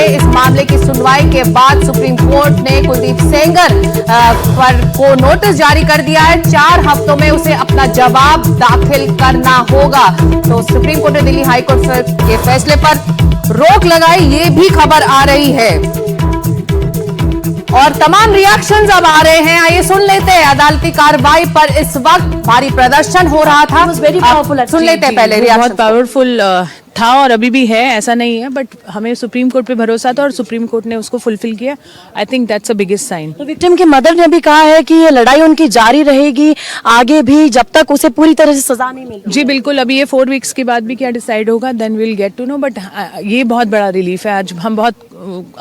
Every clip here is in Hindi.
थे। इस मामले की सुनवाई के बाद सुप्रीम कोर्ट ने कुलदीप सेंगर को नोटिस जारी कर दिया है। 4 हफ्तों में उसे अपना जवाब दाखिल करना होगा। तो सुप्रीम कोर्ट ने दिल्ली हाईकोर्ट के फैसले पर रोक लगाई, ये भी खबर आ रही है और तमाम रिएक्शंस अब आ रहे हैं। आइए सुन लेते हैं। अदालती कार्रवाई पर इस वक्त भारी प्रदर्शन हो रहा था। सुन लेते हैं पहले रिएक्शन। बहुत पावरफुल था और अभी भी है, ऐसा नहीं है, बट हमें सुप्रीम कोर्ट पे भरोसा था और सुप्रीम कोर्ट ने उसको फुलफिल किया। I think that's a biggest sign. तो विक्टिम की मदर ने भी कहा है कि ये लड़ाई उनकी जारी रहेगी आगे भी जब तक उसे पूरी तरह से सजा नहीं मिलती। जी बिल्कुल, अभी ये 4 वीक्स के बाद भी क्या डिसाइड होगा, then will get to know. But ये बहुत बड़ा रिलीफ है। आज हम बहुत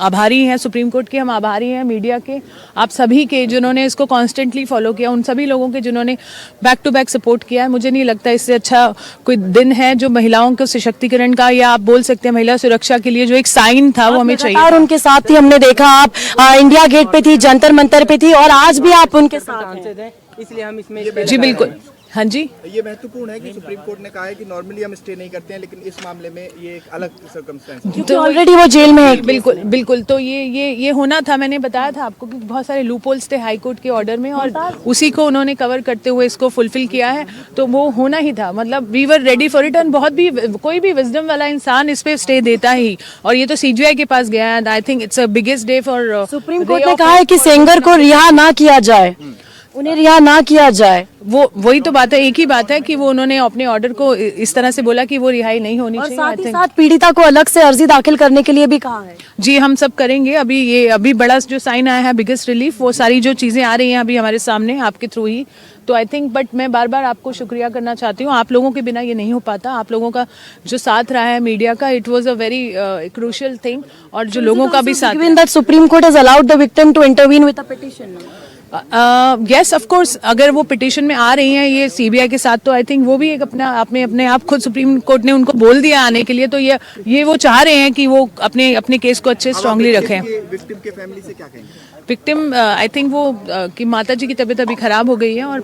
आभारी हैं सुप्रीम कोर्ट के, हम आभारी हैं मीडिया के, आप सभी के जिन्होंने इसको कॉन्स्टेंटली फॉलो किया, उन सभी लोगों के जिन्होंने बैक टू बैक सपोर्ट किया है। मुझे नहीं लगता इससे अच्छा कोई दिन है जो महिलाओं के सशक्तिकरण का, या आप बोल सकते हैं महिला सुरक्षा के लिए जो एक साइन था, वो हमें चाहिए। और उनके साथ ही हमने देखा आप इंडिया गेट पे थी, जंतर मंतर पे थी और आज भी आप उनके साथ हैं। इसलिए हम इसमें जी बिल्कुल। हाँ जी, ये महत्वपूर्ण है कि सुप्रीम कोर्ट ने कहा है कि नॉर्मली हम स्टे नहीं करते हैं, लेकिन इस मामले में ये एक अलग सर्कमस्टेंस है। तो ऑलरेडी वो जेल में है। बिल्कुल बिल्कुल। तो ये होना था, मैंने बताया था आपको कि बहुत सारे लूपहोल्स थे हाई कोर्ट के ऑर्डर में और उसी को उन्होंने कवर करते हुए इसको फुलफिल किया है। तो वो होना ही था, मतलब we were ready for it. And बहुत भी कोई भी विजडम वाला इंसान इस पे स्टे देता ही, और ये तो सीजीआई के पास गया है। I think it's a biggest day for supreme court ने कहा है कि सेंगर को रिहा ना किया जाए, उन्हें रिहा ना किया जाए। वही तो बात है, एक ही बात है कि वो उन्होंने अपने ऑर्डर को इस तरह से बोला कि वो रिहाई नहीं होनी चाहिए। साथ ही साथ पीड़िता को अलग से अर्जी दाखिल करने के लिए भी कहा है। जी हम सब करेंगे। अभी बड़ा जो साइन आया है, बिगेस्ट रिलीफ, वो सारी जो चीजें आ रही हैं अभी हमारे सामने आपके थ्रू ही। तो आई थिंक, बट मैं बार बार आपको शुक्रिया करना चाहती हूँ, आप लोगों के बिना ये नहीं हो पाता। आप लोगों का जो साथ रहा है मीडिया का, it was a very crucial thing, और जो लोगों का भी साथ। Given that Supreme Court has allowed the victim to intervene with a petition. Yes of course, अगर वो पिटीशन में आ रही हैं ये सीबीआई के साथ, तो आई थिंक वो भी एक अपने आप खुद सुप्रीम कोर्ट ने उनको बोल दिया आने के लिए। तो ये वो चाह रहे हैं कि वो अपने केस को अच्छे स्ट्रांगली रखें। विक्टिम के फैमिली से क्या कहेंगे? विक्टिम आई थिंक वो कि माता जी की तबीयत अभी खराब हो गई है और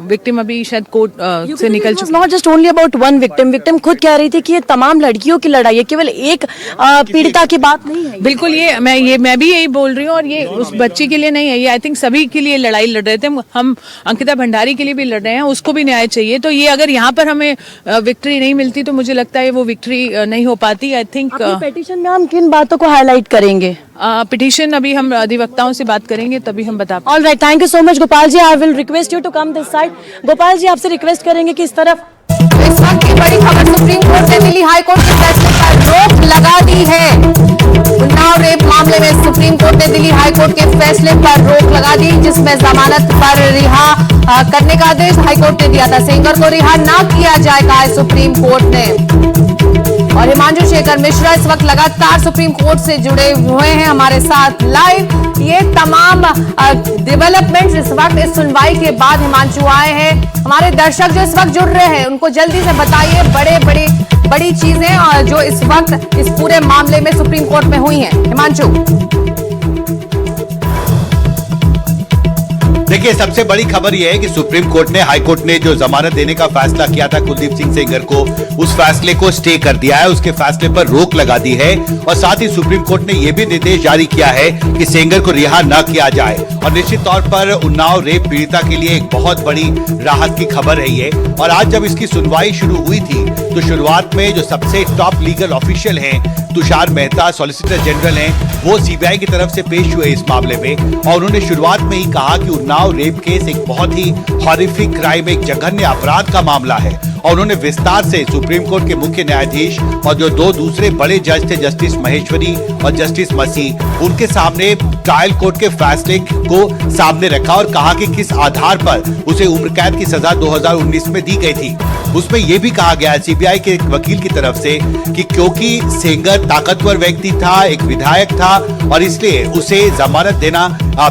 विक्टिम अभी शायद कोर्ट से निकल चुकी है। Not just only about one victim. Victim खुद कह रही थी कि ये तमाम लड़कियों की लड़ाई है, केवल एक पीड़िता की बात नहीं है। बिल्कुल, मैं भी यही बोल रही हूँ, और ये उस बच्ची के लिए नहीं है, ये आई थिंक सभी के लिए लड़ाई लड़ रहे थे हम। अंकिता भंडारी के लिए भी लड़ रहे हैं, उसको भी न्याय चाहिए। तो ये अगर यहाँ पर हमें विक्ट्री नहीं मिलती तो मुझे लगता है वो विक्ट्री नहीं हो पाती। आई थिंक पिटीशन में हम किन बातों को हाईलाइट करेंगे? पिटीशन अभी हम अधिवक्ताओं से बात करेंगे तभी हम बता पाएंगे। Alright, thank you so much Gopal ji. I will request you to come this side. Gopal ji, आपसे रिक्वेस्ट करेंगे कि इस तरफ। इस वक्त की बड़ी खबर, सुप्रीम कोर्ट ने दिल्ली हाई कोर्ट के फैसले पर रोक लगा दी है। उन्नाव रेप मामले में सुप्रीम कोर्ट ने दिल्ली हाई कोर्ट के फैसले पर रोक लगा दी, जिसमें जमानत पर रिहा करने का आदेश हाई कोर्ट ने दिया था। सेंगर को रिहा ना किया जाएगा सुप्रीम कोर्ट ने। और हिमांशु शेखर मिश्रा इस वक्त लगातार सुप्रीम कोर्ट से जुड़े हुए हैं हमारे साथ लाइव। ये तमाम डेवलपमेंट्स इस वक्त इस सुनवाई के बाद हिमांशु आए हैं। हमारे दर्शक जो इस वक्त जुड़ रहे हैं उनको जल्दी से बताइए बड़ी चीजें और जो इस वक्त इस पूरे मामले में सुप्रीम कोर्ट में हुई हैं। हिमांशु, देखिए, सबसे बड़ी खबर यह है कि सुप्रीम कोर्ट ने, हाई कोर्ट ने जो जमानत देने का फैसला किया था कुलदीप सिंह सेंगर को, उस फैसले को स्टे कर दिया है, उसके फैसले पर रोक लगा दी है। और साथ ही सुप्रीम कोर्ट ने यह भी निर्देश जारी किया है कि सेंगर को रिहा न किया जाए। और निश्चित तौर पर उन्नाव रेप पीड़िता के लिए एक बहुत बड़ी राहत की खबर है ये। और आज जब इसकी सुनवाई शुरू हुई थी तो शुरुआत में जो सबसे टॉप लीगल ऑफिशियल हैं, तुषार मेहता सॉलिसिटर जनरल हैं, वो सीबीआई की तरफ से पेश हुए इस मामले में। और उन्होंने शुरुआत में ही कहा कि उन्नाव रेप केस एक बहुत ही हॉरिफिक क्राइम, एक जघन्य अपराध का मामला है। और उन्होंने विस्तार से सुप्रीम कोर्ट के मुख्य न्यायाधीश और जो 2 दूसरे बड़े जज थे, जस्टिस महेश्वरी और जस्टिस मसीह, उनके सामने ट्रायल कोर्ट के फैसले को सामने रखा और कहा कि किस आधार पर उसे उम्र कैद की सजा 2019 में दी गई थी। उसमें यह भी कहा गया सीबीआई के एक वकील की तरफ से कि क्योंकि सेंगर ताकतवर व्यक्ति था, एक विधायक था, और इसलिए उसे जमानत देना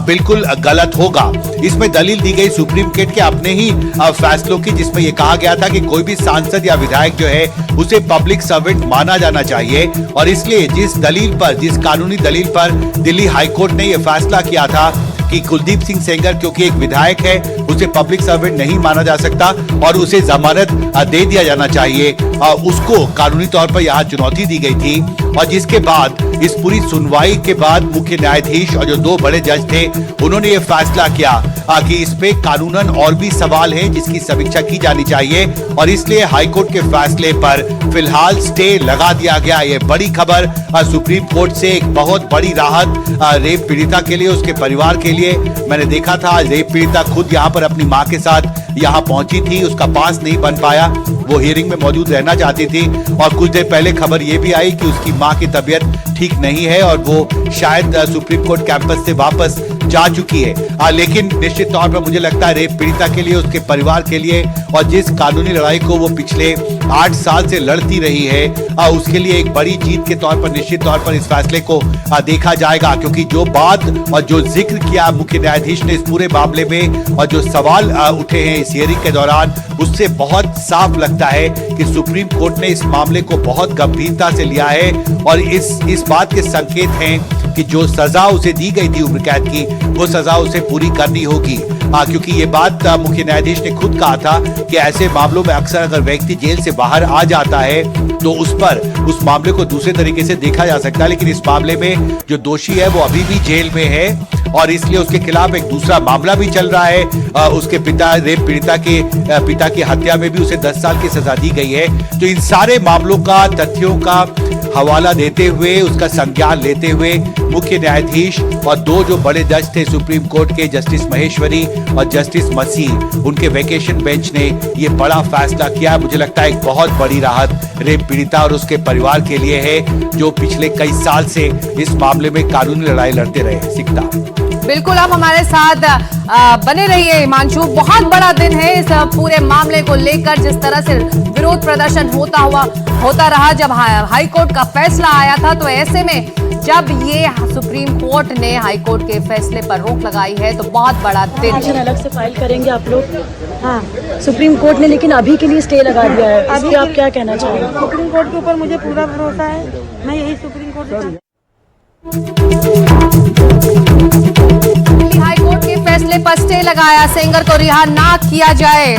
बिल्कुल गलत होगा। इसमें दलील दी गई सुप्रीम कोर्ट के अपने ही फैसलों की, जिसमें यह कहा गया था कि कोई भी सांसद या विधायक जो है उसे पब्लिक सर्वेंट माना जाना चाहिए। और इसलिए जिस कानूनी दलील पर दिल्ली हाईकोर्ट ने यह फैसला किया था कि कुलदीप सिंह सेंगर क्योंकि एक विधायक है, उसे पब्लिक सर्वेंट नहीं माना जा सकता और उसे जमानत दे दिया जाना चाहिए, उसको कानूनी तौर पर यहाँ चुनौती दी गई थी। और जिसके बाद इस पूरी सुनवाई के बाद मुख्य न्यायाधीश और जो दो बड़े जज थे उन्होंने ये फैसला किया कि इस पे कानूनन और भी सवाल हैं जिसकी समीक्षा की जानी चाहिए और इसलिए हाईकोर्ट के फैसले पर फिलहाल स्टे लगा दिया गया। ये बड़ी खबर सुप्रीम कोर्ट से, एक बहुत बड़ी राहत रेप पीड़िता के लिए, उसके परिवार के लिए। मैंने देखा था आज रेप पीड़िता खुद यहाँ पर अपनी माँ के साथ यहाँ पहुंची थी, उसका पास नहीं बन पाया, वो हियरिंग में मौजूद रहना चाहती थी और कुछ देर पहले खबर ये भी आई कि उसकी माँ की तबीयत ठीक नहीं है और वो शायद सुप्रीम कोर्ट कैंपस से वापस जा चुकी है। लेकिन निश्चित तौर पर मुझे लगता है रेप पीड़िता के लिए, उसके परिवार के लिए और जिस कानूनी लड़ाई को वो पिछले 8 साल से लड़ती रही है उसके लिए एक बड़ी जीत के तौर पर निश्चित तौर पर इस फैसले को देखा जाएगा। क्योंकि जो बात और जो जिक्र किया मुख्य न्यायाधीश ने इस पूरे मामले में और जो सवाल उठे हैं इस हियरिंग के दौरान, उससे बहुत साफ लगता है कि सुप्रीम कोर्ट ने इस मामले को बहुत गंभीरता से लिया है और इस बात के संकेत हैं कि जो सजा उसे दी गई थी उम्र कैद की, वो सजा उसे पूरी करनी होगी। क्योंकि ये बात मुख्य न्यायाधीश ने खुद कहा था कि ऐसे मामलों में अक्सर अगर व्यक्ति जेल से बाहर आ जाता है तो उस मामले को दूसरे तरीके से देखा जा सकता है, लेकिन इस मामले में जो दोषी है वो अभी भी जेल में है और इसलिए उसके खिलाफ एक दूसरा मामला भी चल रहा है। उसके पिता, रेप पीड़िता के पिता की हत्या में भी उसे 10 साल की सजा दी गई है। तो इन सारे मामलों का, तथ्यों का हवाला देते हुए, उसका संज्ञान लेते हुए मुख्य न्यायाधीश और दो जो बड़े जज थे सुप्रीम कोर्ट के, जस्टिस महेश्वरी और जस्टिस मसीह, उनके वेकेशन बेंच ने ये बड़ा फैसला किया। मुझे लगता है एक बहुत बड़ी राहत रेप पीड़िता और उसके परिवार के लिए है जो पिछले कई साल से इस मामले में कानूनी लड़ाई लड़ते रहे। सिकता बिल्कुल, आप हमारे साथ बने रहिए हिमांशु। बहुत बड़ा दिन है इस पूरे मामले को लेकर, जिस तरह से विरोध प्रदर्शन होता रहा जब हाई कोर्ट का फैसला आया था। तो ऐसे में जब ये सुप्रीम कोर्ट ने हाई कोर्ट के फैसले पर रोक लगाई है तो बहुत बड़ा दिन है। अलग से फाइल करेंगे आप लोग? हाँ, सुप्रीम कोर्ट ने लेकिन अभी के लिए स्टे लगा दिया है, इस पे आप क्या कहना चाहेंगे? सुप्रीम कोर्ट के ऊपर मुझे पूरा भरोसा है, मैं यही सुप्रीम कोर्ट से दिल्ली हाई कोर्ट के फैसले पर स्टे लगाया, सेंगर को रिहा ना किया जाए,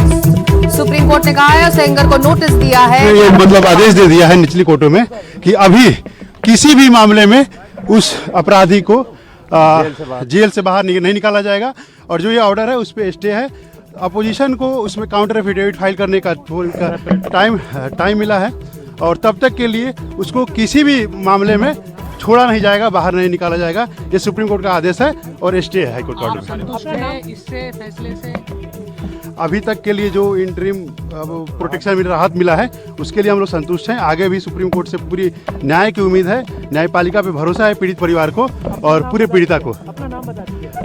सुप्रीम कोर्ट ने कहा है। सेंगर को नोटिस दिया है, ये मतलब आदेश दे दिया है निचली कोर्टों में कि अभी किसी भी मामले में उस अपराधी को जेल से बाहर नहीं निकाला जाएगा और जो ये ऑर्डर है उस पर स्टे है। अपोजिशन को उसमें काउंटर एफिडेविट फाइल करने का टाइम मिला है और तब तक के लिए उसको किसी भी मामले में छोड़ा नहीं जाएगा, बाहर नहीं निकाला जाएगा। ये सुप्रीम कोर्ट का आदेश है और स्टे है हाईकोर्ट का ऑर्डर। इससे फैसले से अभी तक के लिए जो इंटरिम प्रोटेक्शन राहत मिला है उसके लिए हम लोग संतुष्ट हैं। आगे भी सुप्रीम कोर्ट से पूरी न्याय की उम्मीद है, न्यायपालिका पे भरोसा है पीड़ित परिवार को और पूरे पीड़िता को।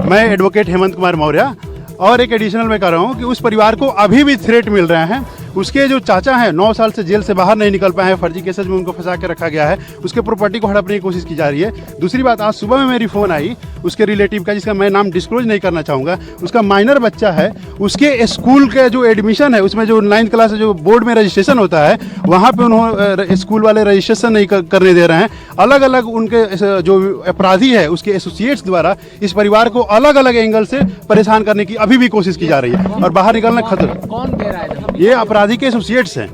मैं एडवोकेट हेमंत कुमार मौर्य और एक एडिशनल मैं कह रहा हूँ कि उस परिवार को अभी भी थ्रेट मिल रहे हैं। उसके जो चाचा हैं 9 साल से जेल से बाहर नहीं निकल पाए हैं, फर्जी केसेज में उनको फंसा के रखा गया है, उसके प्रॉपर्टी को हड़पने की कोशिश की जा रही है। दूसरी बात, आज सुबह में मेरी फ़ोन आई उसके रिलेटिव का, जिसका मैं नाम डिस्क्लोज नहीं करना चाहूँगा, उसका माइनर बच्चा है, उसके स्कूल का जो एडमिशन है उसमें जो 9th क्लास जो बोर्ड में रजिस्ट्रेशन होता है वहाँ पर उन्होंने स्कूल वाले रजिस्ट्रेशन नहीं करने दे रहे हैं। अलग अलग उनके जो अपराधी है उसके एसोसिएट्स द्वारा इस परिवार को अलग अलग एंगल से परेशान करने की अभी भी कोशिश की जा रही है और बाहर निकलना खतरा। कौन दे रहा है? ये अपराधी के एसोसिएट्स हैं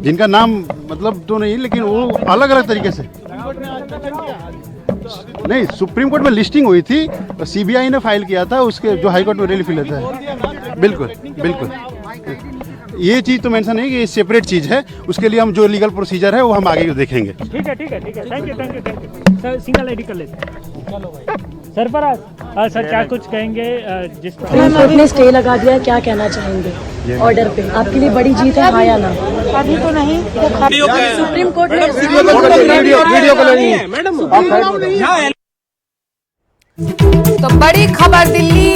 जिनका नाम मतलब तो नहीं, लेकिन वो अलग अलग तरीके से नहीं। सुप्रीम कोर्ट में लिस्टिंग हुई थी, सीबीआई ने फाइल किया था, उसके जो हाई कोर्ट में रिलीफ लेता है। बिल्कुल बिल्कुल, ये चीज़ तो मेंशन नहीं कि ये सेपरेट चीज़ है, उसके लिए हम जो लीगल प्रोसीजर है वो हम आगे देखेंगे। ठीक है, thank you sir. Single ID कर लेते हैं। सरफराज सर क्या कुछ कहेंगे? जिस सुप्रीम कोर्ट ने स्टे लगा दिया, क्या कहना चाहेंगे ऑर्डर पे? आपके लिए बड़ी जीत है, हाँ या ना? अभी तो नहीं, सुप्रीम कोर्ट ने तो बड़ी खबर, दिल्ली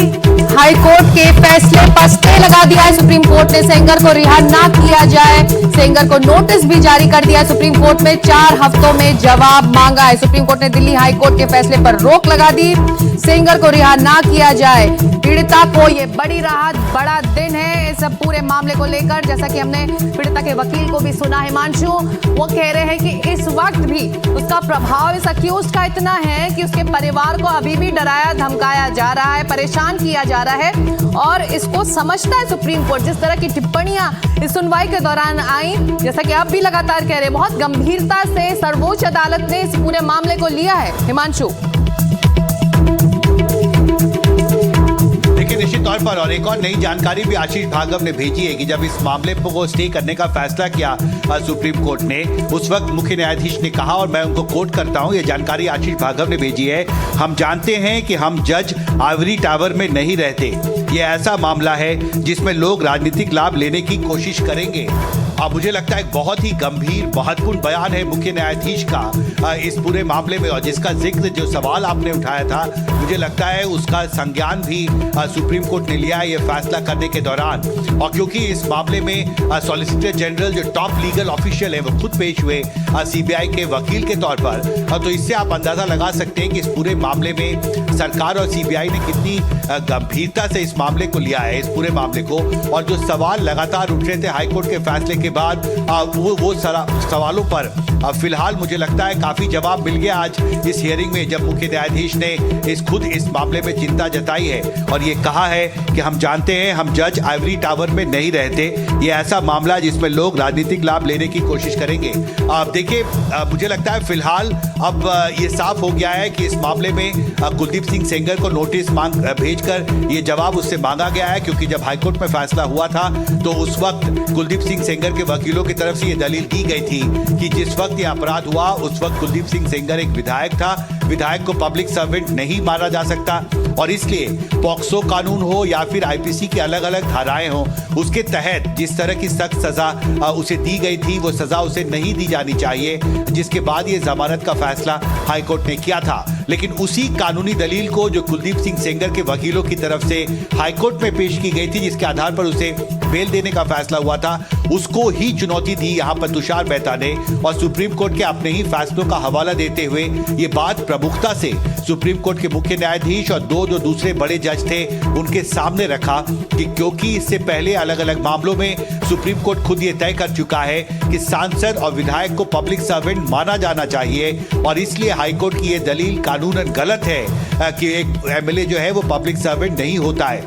हाई कोर्ट के फैसले पर स्टे लगा दिया है सुप्रीम कोर्ट ने। सेंगर को रिहा ना किया जाए, सेंगर को नोटिस भी जारी कर दिया है सुप्रीम कोर्ट में। 4 हफ्तों में जवाब मांगा है सुप्रीम कोर्ट ने। दिल्ली हाई कोर्ट के फैसले पर रोक लगा दी, सेंगर को रिहा ना किया जाए। पीड़िता को ये बड़ी राहत, बड़ा दिन है इस पूरे मामले को लेकर। जैसा कि हमने पीड़िता के वकील को भी सुना, हिमांशु, वो कह रहे हैं कि इस वक्त भी उसका प्रभाव इस अक्यूज्ड का इतना है कि उसके परिवार को अभी भी डराया धमकाया जा रहा है, परेशान किया जा रहा है और इसको समझता है सुप्रीम कोर्ट। जिस तरह की टिप्पणियां इस सुनवाई के दौरान आई, जैसा कि आप भी लगातार कह रहे हैं, बहुत गंभीरता से सर्वोच्च अदालत ने इस पूरे मामले को लिया है। हिमांशु, देखिए निश्चित तौर पर और एक और नई जानकारी भी आशीष भार्गव ने भेजी है कि जब इस मामले को स्टे करने का फैसला किया सुप्रीम कोर्ट ने, उस वक्त मुख्य न्यायाधीश ने कहा, और मैं उनको कोट करता हूं, ये जानकारी आशीष भार्गव ने भेजी है, हम जानते हैं कि हम जज आइवरी टावर में नहीं रहते। ये ऐसा मामला है जिसमें लोग राजनीतिक लाभ लेने की कोशिश करेंगे। अब मुझे लगता है एक बहुत ही गंभीर महत्वपूर्ण बयान है मुख्य न्यायाधीश का इस पूरे मामले में, और जिसका जिक्र जो सवाल आपने उठाया था, मुझे लगता है उसका संज्ञान भी सुप्रीम कोर्ट ने लिया है ये फैसला करने के दौरान। और क्योंकि इस मामले में सॉलिसिटर जनरल जो टॉप लीगल ऑफिशियल है वो खुद पेश हुए सीबीआई के वकील के तौर पर, तो इससे आप अंदाजा लगा सकते हैं कि इस पूरे मामले में सरकार और सीबीआई ने कितनी गंभीरता से इस मामले को लिया है, इस पूरे मामले को। और जो सवाल लगातार उठ रहे थे हाईकोर्ट के फैसले के बाद, वो सवालों पर फिलहाल मुझे लगता है काफी जवाब मिल गया आज इस हियरिंग में, जब मुख्य न्यायाधीश ने खुद इस मामले में चिंता जताई है और ये कहा है कि हम जानते हैं हम जज आइवरी टावर में नहीं रहते। ये ऐसा मामला जिसमें लोग राजनीतिक लाभ लेने की कोशिश करेंगे। आप देखिए, मुझे लगता है फिलहाल अब ये साफ हो गया है कि इस मामले में कुलदीप सिंह सेंगर को नोटिस भेजकर ये जवाब उससे मांगा गया है, क्योंकि जब हाईकोर्ट में फैसला हुआ था तो उस वक्त कुलदीप सिंह सेंगर के वकीलों की तरफ से ये दलील दी गई थी कि जिस वक्त ये अपराध हुआ उस वक्त कुलदीप सिंह सेंगर एक विधायक था, विधायक को पब्लिक सर्वेंट नहीं माना जा सकता, और इसलिए पॉक्सो कानून हो या फिर आईपीसी की अलग अलग धाराएं हो, उसके तहत जिस तरह की सख्त सजा उसे दी गई थी वो सजा उसे नहीं दी जानी चाहिए, जिसके बाद ये जमानत का फैसला हाईकोर्ट ने किया था। लेकिन उसी कानूनी दलील को जो कुलदीप सिंह सेंगर के वकीलों की तरफ से हाईकोर्ट में पेश की गई थी, जिसके आधार पर उसे बेल देने का फैसला हुआ था, उसको ही चुनौती दी यहां पर तुषार मेहता ने, और सुप्रीम कोर्ट के अपने ही फैसलों का हवाला देते हुए ये बात प्रमुखता से सुप्रीम कोर्ट के मुख्य न्यायाधीश और दो जो दूसरे बड़े जज थे उनके सामने रखा कि क्योंकि इससे पहले अलग अलग मामलों में सुप्रीम कोर्ट खुद ये तय कर चुका है कि सांसद और विधायक को पब्लिक सर्वेंट माना जाना चाहिए, और इसलिए हाईकोर्ट की ये दलील कानूनन गलत है कि एक एमएलए जो है वो पब्लिक सर्वेंट नहीं होता है।